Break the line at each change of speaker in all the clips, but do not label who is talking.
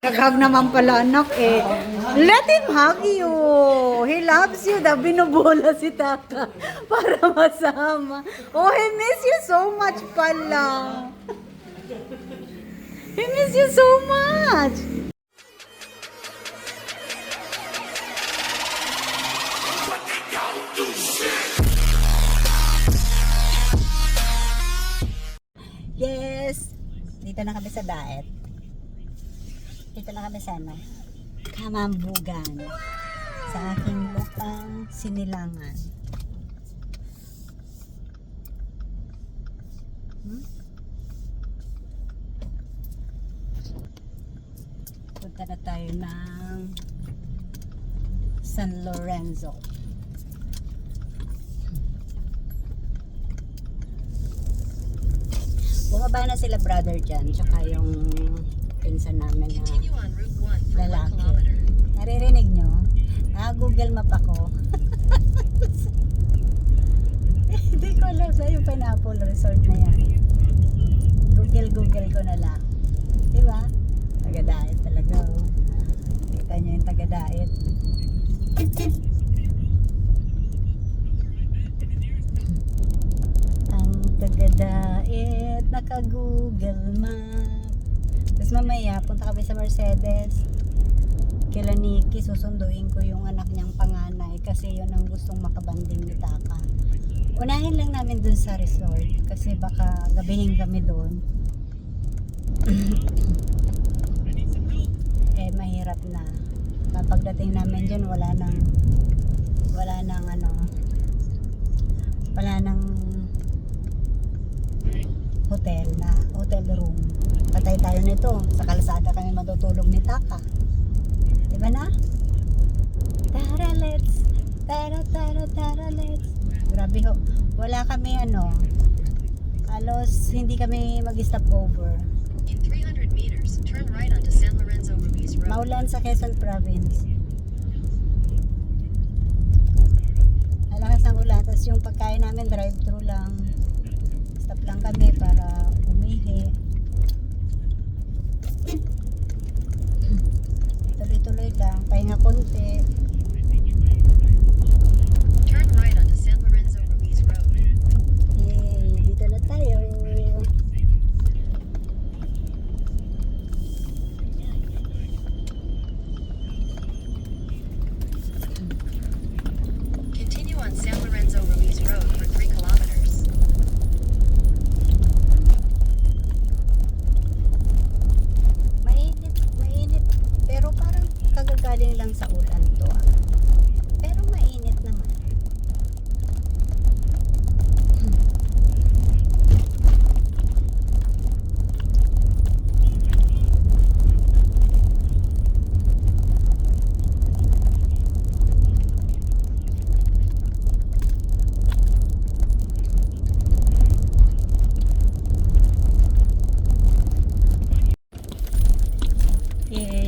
Naghag naman pala anak eh. Let him hug you. He loves you. Binubola si Taka para masama. Oh, he miss you so much pala. He miss you so much. Yes. Dito na kami sa diet. Dito na kami sa Kamambugan. Sa aking lupang sinilangan. Punta na tayo ng San Lorenzo. Bumaba na sila brother dyan, tsaka yung pinsan namin na lalaki. Naririnig nyo? Google map ako. Hindi ko alam sa yung Pineapple Resort na yan. Google ko na lang. Diba? Taga-diet talaga. Oh. Kita nyo yung taga-diet. Ang taga-diet naka-Google map. Tapos mamaya punta kami sa Mercedes kila Nikki, susunduin ko yung anak niyang panganay kasi yun ang gustong makabanding ni Taka. Unahin lang namin dun sa resort kasi baka gabihin kami dun. Eh mahirap na pagdating namin dyan wala nang hotel room. Patay tayo nito, sa kalsada kami matutulog ni Taka. Diba na? Tara, let's. Grabe ho. Wala kami halos hindi kami mag-stop over.
In 300 meters, turn right onto San Lorenzo Ruiz Road.
Maulan sa Quezon Province. Malakas ang ulan. Tapos yung pagkain namin, drive-thru lang. Stop lang kami para umihi. Tuloy-tuloy lang. Pahinga konti.
Turn right onto San Lorenzo Ruiz Road.
Yay! Dito na tayo.
Continue on San Lorenzo Ruiz Road for 3 kilometers.
Mainit. Pero parang kagagaling lang sa ulan to. Pero mainit naman.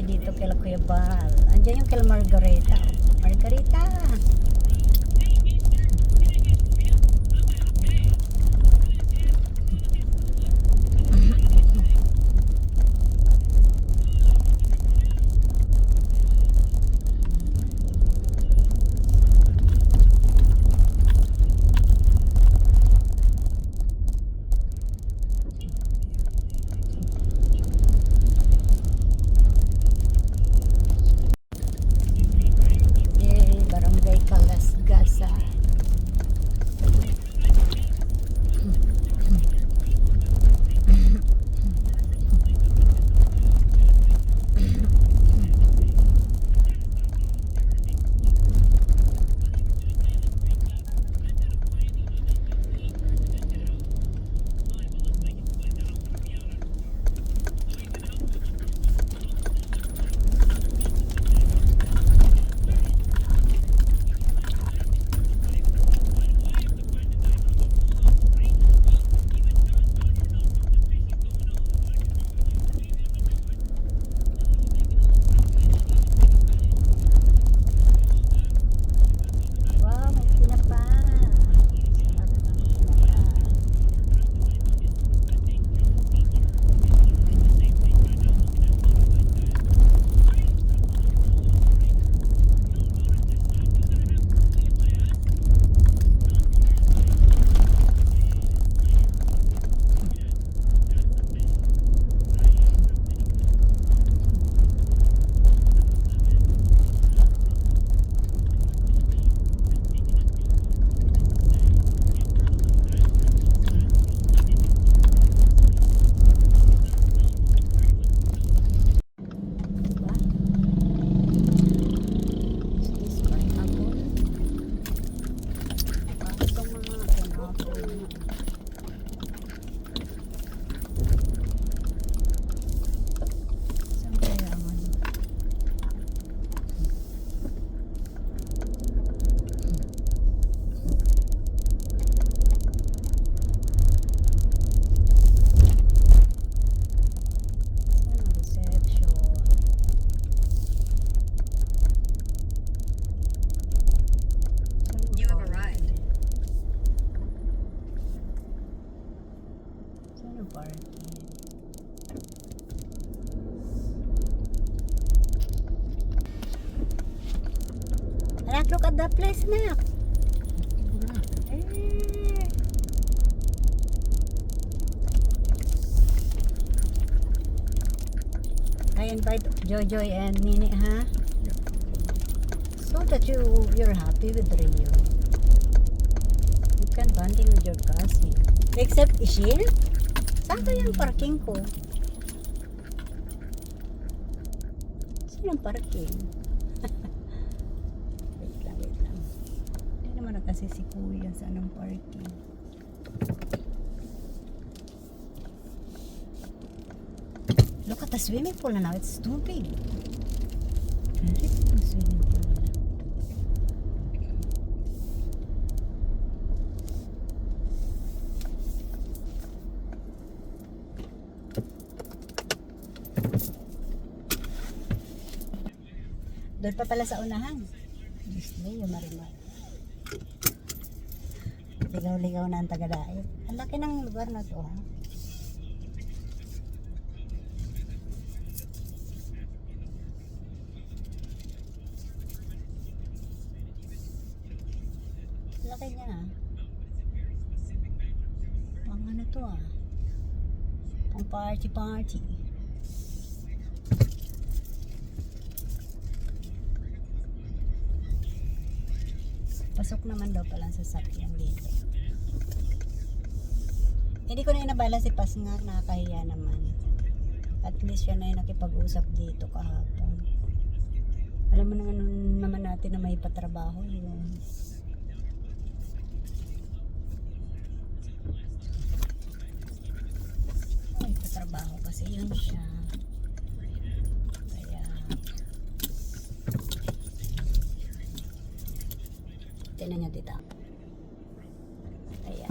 Dito kay Kuya Bahal. Andiyan yung kay Margarita. Margarita! Barangay Calas Anak, look at the place, anak. Eh. I invite Jojoy and Nini, ha? So that you're happy with Rio. You can bonding with your cousin. Except Ishil? Saan kaya yung parking ko? Saan yung parking? Wait lang. Hindi naman na kasi si Kuya sa anong parking. Look at the swimming pool na now. It's too big. Very big yung swimming pool na. Doon pa pala sa unahan. Disney yung Marimar. Ligaw-ligaw na ang Tagadait. Ang laki ng lugar na to, ha? Laki niya, ha? Pang ano to, ha? Pang party. Pasok naman daw pala sa sasakyan dito. Hindi ko na inabala si Pas nga, nakakahiya naman. At least siya na yung nakipag-usap dito kahapon. Alam mo naman natin na may patrabaho yun. May patrabaho kasi yun siya. Kaya tinan nyo dito. Ayan.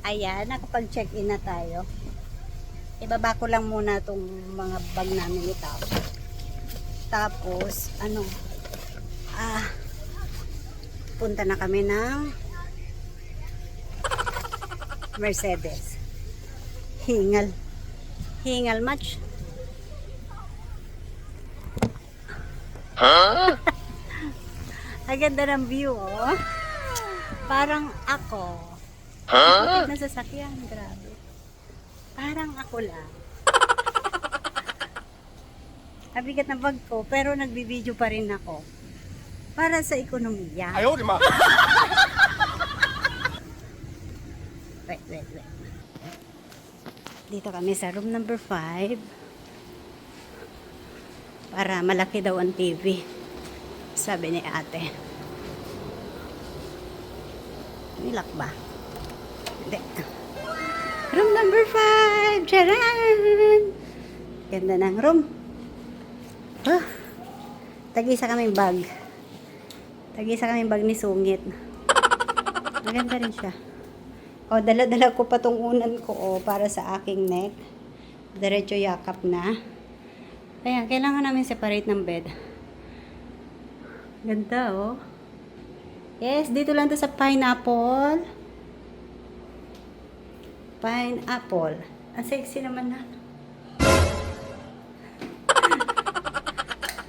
Ayan, nakapag-check-in na tayo. Ibaba ko lang muna itong mga bag namin ito. Tapos, punta na kami ng Mercedes. Hingal match. Huh? Ang ganda ng view, oh. Parang ako. Huh? Na sasakyan, grabe. Parang ako lang. Kabigat na bag ko, pero nagbibideo pa rin ako. Para sa ekonomiya.
Ayaw, di ma.
Wait. Dito kami sa room number 5. Para malaki daw ang TV. Sabi ni ate. Nilak ba? Hindi. Room number 5. Charan! Ganda ng room. Tag-isa kaming bag. Tag-isa kaming bag ni Sungit. Maganda rin siya. O, dala-dala ko pa tong unan ko, para sa aking neck. Diretso yakap na. Ayan, kailangan namin separate ng bed. Ganda, oh. Yes, dito lang to sa Pineapple. Pineapple. Ang sexy naman na.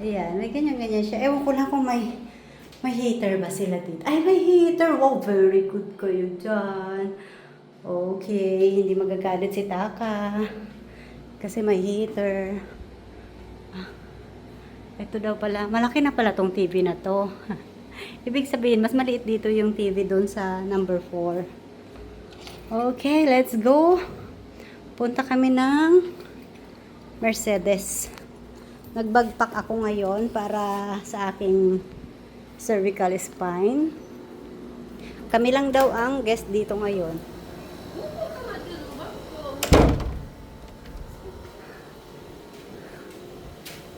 Ayan, may ganyan-ganyan siya. Ewan ko lang kung may heater ba sila dito. Ay, may heater. Wow, very good kayo dyan. Okay, hindi magagalit si Taka. Kasi may heater. Ito daw pala. Malaki na pala tong TV na to. Ibig sabihin, mas maliit dito yung TV doon sa number 4. Okay, let's go. Punta kami ng Mercedes. Nagbagpak ako ngayon para sa aking cervical spine. Kami lang daw ang guest dito ngayon.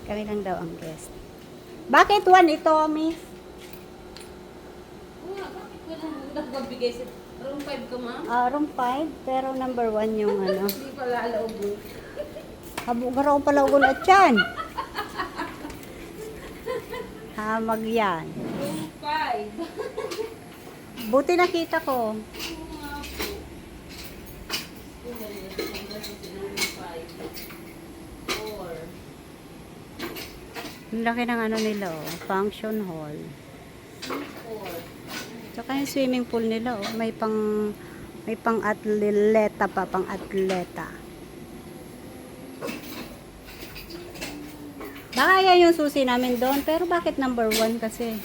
Kami lang daw ang guest. Bakit one ito, miss?
Bakit ko lang nagbabigay sa
Room 5 ka, ma'am?
Room 5, pero number 1 yung ano.
Hindi pala loob.
Habugaraw pala ugon at yan. Hamag yan.
Room 5.
Buti nakita ko. Ang laki ng ano nila, oh. Function hall. Tsaka yung swimming pool nila, oh. May pang atleta pa, pang atleta. Baka yan yung susi namin doon, pero bakit number 1 kasi?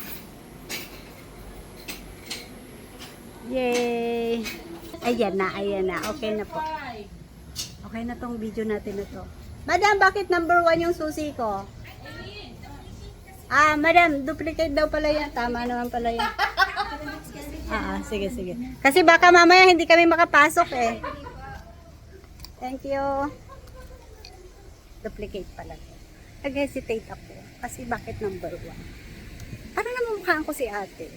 Yay! Ayan na. Okay na po. Okay na tong video natin na to. Madam, bakit number 1 yung susi ko? Madam, duplicate daw pala yan. Tama naman pala yan. Sige. Kasi baka mamaya hindi kami makapasok eh. Thank you. Duplicate pala. Nag-hesitate ako. Kasi bakit number 1? Parang namumukhaan ko si ate.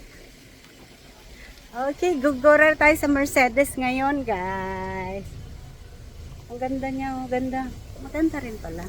Okay, gugurar tayo sa Mercedes ngayon, guys. Ang ganda niya, maganda. Maganda rin pala.